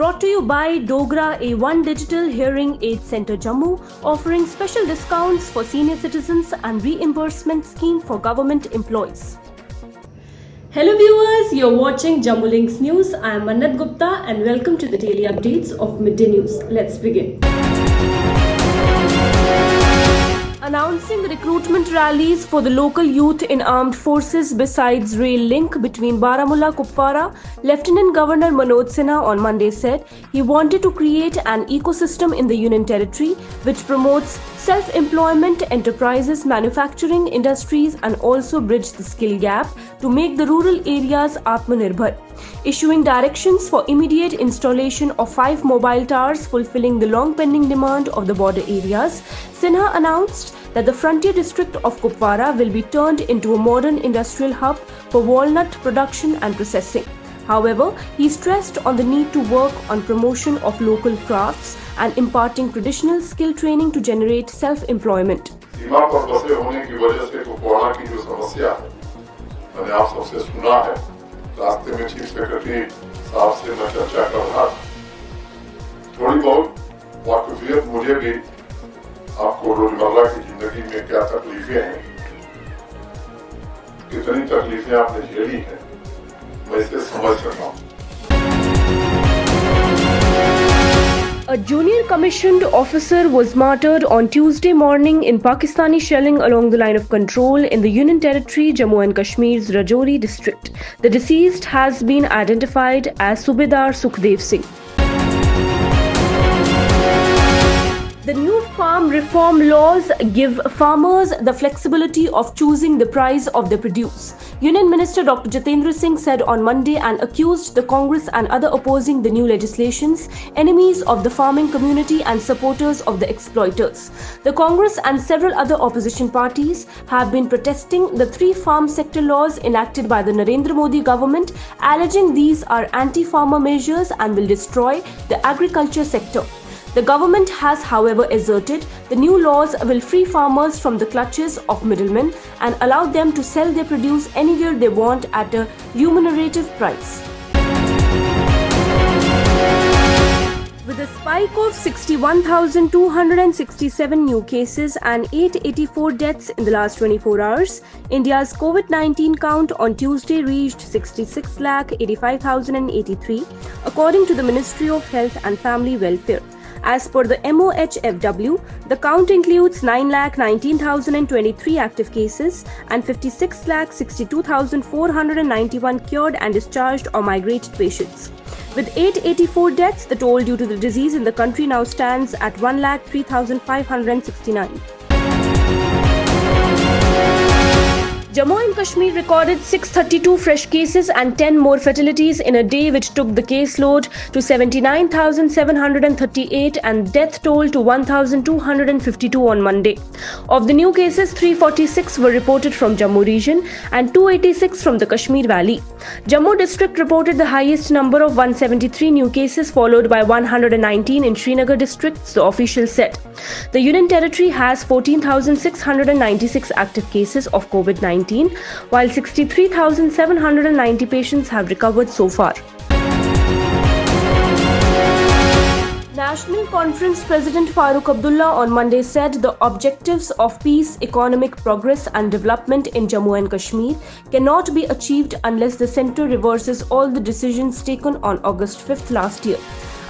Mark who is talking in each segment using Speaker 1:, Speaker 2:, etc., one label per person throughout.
Speaker 1: Brought to you by Dogra A1 Digital Hearing Aid Center Jammu, offering special discounts for senior citizens and reimbursement scheme for government employees. Hello viewers, you're watching Jammu Links News. I am Mannat Gupta and welcome to the daily updates of Midday News. Let's begin. Announcing recruitment rallies for the local youth in armed forces besides rail link between Baramulla Kupwara, Lieutenant Governor Manoj Sinha on Monday said he wanted to create an ecosystem in the Union Territory which promotes self-employment, enterprises, manufacturing, industries and also bridge the skill gap to make the rural areas Atmanirbhar. Issuing directions for immediate installation of 5 mobile towers fulfilling the long-pending demand of the border areas, Sinha announced that the frontier district of Kupwara will be turned into a modern industrial hub for walnut production and processing. However, he stressed on the need to work on promotion of local crafts and imparting traditional skill training to generate self-employment.
Speaker 2: सीमा पर बसे होने की वजह से कुपवाड़ा की जो समस्या है, मैंने आप सबसे सुना है, रास्ते में चीफ सेक्रेटरी साहब से मैं चर्चा कर रहा था। थोड़ी बहुत वाकिफियत मुझे भी आपको रोजमर्रा की जिंदगी में क्या तकलीफें हैं, कितनी तकलीफें आपने झेली हैं, मैं इसे समझ सकता हूँ।
Speaker 1: A junior commissioned officer was martyred on Tuesday morning in Pakistani shelling along the line of control in the Union Territory, Jammu and Kashmir's Rajouri district. The deceased has been identified as Subedar Sukhdev Singh. The new farm reform laws give farmers the flexibility of choosing the price of their produce. Union Minister Dr. Jitendra Singh said on Monday and accused the Congress and other opposing the new legislations enemies of the farming community and supporters of the exploiters. The Congress and several other opposition parties have been protesting the 3 farm sector laws enacted by the Narendra Modi government, alleging these are anti-farmer measures and will destroy the agriculture sector. The government has, however, asserted the new laws will free farmers from the clutches of middlemen and allow them to sell their produce anywhere they want at a remunerative price. With a spike of 61,267 new cases and 884 deaths in the last 24 hours, India's COVID-19 count on Tuesday reached 66,85,083, according to the Ministry of Health and Family Welfare. As per the MOHFW, the count includes 9,19,023 active cases and 56,62,491 cured and discharged or migrated patients. With 884 deaths, the toll due to the disease in the country now stands at 1,03,569. Jammu and Kashmir recorded 632 fresh cases and 10 more fatalities in a day, which took the caseload to 79,738 and death toll to 1,252 on Monday. Of the new cases, 346 were reported from Jammu region and 286 from the Kashmir Valley. Jammu district reported the highest number of 173 new cases, followed by 119 in Srinagar district, the official said. The Union Territory has 14,696 active cases of COVID-19, while 63,790 patients have recovered so far. National Conference President Farooq Abdullah on Monday said the objectives of peace, economic progress and development in Jammu and Kashmir cannot be achieved unless the centre reverses all the decisions taken on August 5th last year.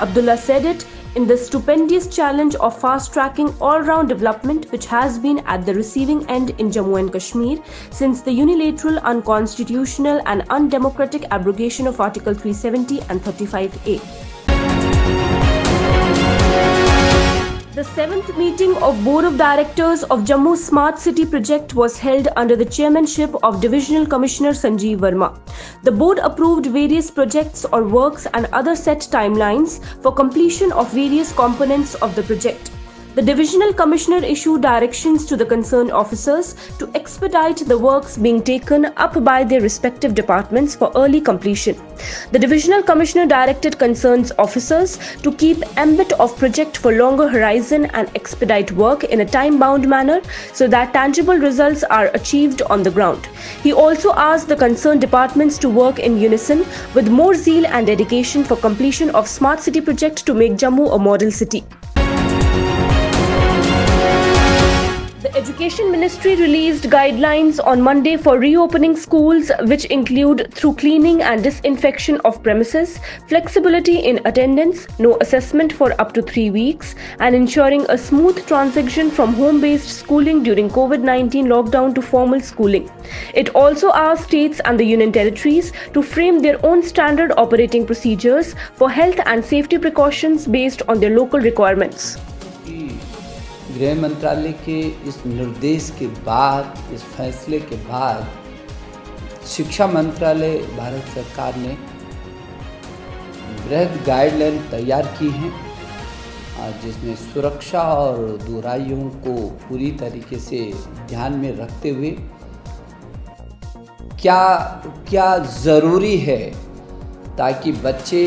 Speaker 1: Abdullah said it in the stupendous challenge of fast-tracking all-round development which has been at the receiving end in Jammu and Kashmir since the unilateral, unconstitutional and undemocratic abrogation of Article 370 and 35A. The 7th meeting of Board of Directors of Jammu Smart City Project was held under the chairmanship of Divisional Commissioner Sanjeev Verma. The board approved various projects or works and other set timelines for completion of various components of the project. The divisional commissioner issued directions to the concerned officers to expedite the works being taken up by their respective departments for early completion. The divisional commissioner directed concerned officers to keep ambit of project for longer horizon and expedite work in a time-bound manner so that tangible results are achieved on the ground. He also asked the concerned departments to work in unison with more zeal and dedication for completion of Smart City project to make Jammu a model city. The Education Ministry released guidelines on Monday for reopening schools, which include through cleaning and disinfection of premises, flexibility in attendance, no assessment for up to 3 weeks, and ensuring a smooth transition from home-based schooling during COVID-19 lockdown to formal schooling. It also asked states and the union territories to frame their own standard operating procedures for health and safety precautions based on their local requirements.
Speaker 3: गृह मंत्रालय के इस निर्देश के बाद, इस फैसले के बाद शिक्षा मंत्रालय भारत सरकार ने बृहद गाइडलाइन तैयार की हैं, जिसमें सुरक्षा और दूरियों को पूरी तरीके से ध्यान में रखते हुए क्या ज़रूरी है ताकि बच्चे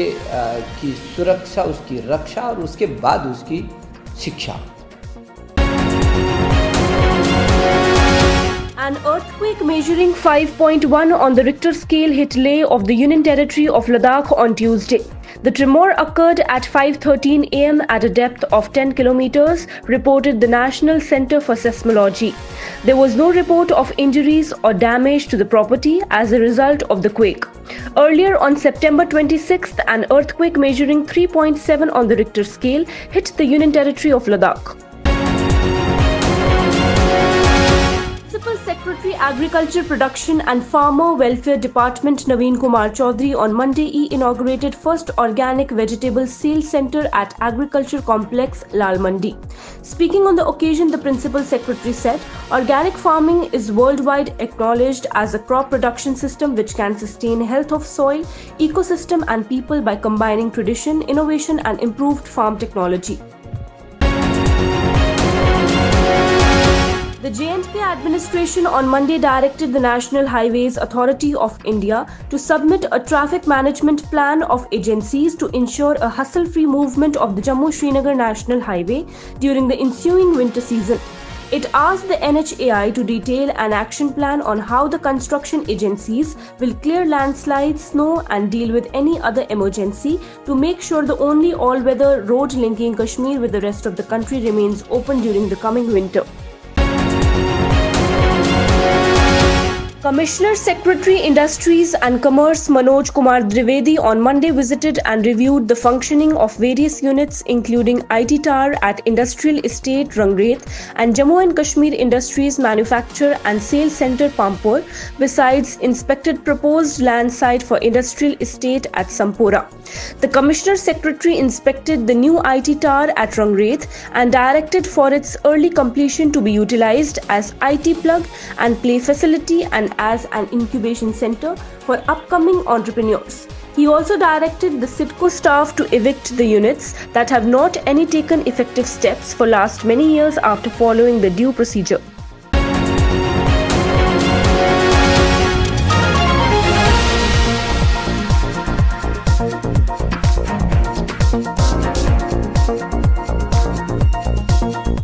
Speaker 3: की सुरक्षा, उसकी रक्षा और उसके बाद उसकी शिक्षा।
Speaker 1: An earthquake measuring 5.1 on the Richter scale hit Leh of the Union Territory of Ladakh on Tuesday. The tremor occurred at 5:13 am at a depth of 10 kilometers, reported the National Center for Seismology. There was no report of injuries or damage to the property as a result of the quake. Earlier on September 26th, an earthquake measuring 3.7 on the Richter scale hit the Union Territory of Ladakh. Municipal Secretary Agriculture Production and Farmer Welfare Department Naveen Kumar Chaudhary on Monday inaugurated first organic vegetable sales center at Agriculture Complex Lal Mandi. Speaking on the occasion, the Principal Secretary said, organic farming is worldwide acknowledged as a crop production system which can sustain health of soil, ecosystem and people by combining tradition, innovation and improved farm technology. The J&K administration on Monday directed the National Highways Authority of India to submit a traffic management plan of agencies to ensure a hassle-free movement of the Jammu-Srinagar National Highway during the ensuing winter season. It asked the NHAI to detail an action plan on how the construction agencies will clear landslides, snow and deal with any other emergency to make sure the only all-weather road linking Kashmir with the rest of the country remains open during the coming winter. Commissioner Secretary Industries and Commerce Manoj Kumar Dwivedi on Monday visited and reviewed the functioning of various units including IT Tower at Industrial Estate Rangret and Jammu and Kashmir Industries Manufacture and Sales Centre Pampur, besides inspected proposed land site for Industrial Estate at Sampora. The Commissioner Secretary inspected the new IT Tower at Rangret and directed for its early completion to be utilized as IT plug and play facility and as an incubation center for upcoming entrepreneurs. He also directed the CIDCO staff to evict the units that have not any taken effective steps for last many years after following the due procedure.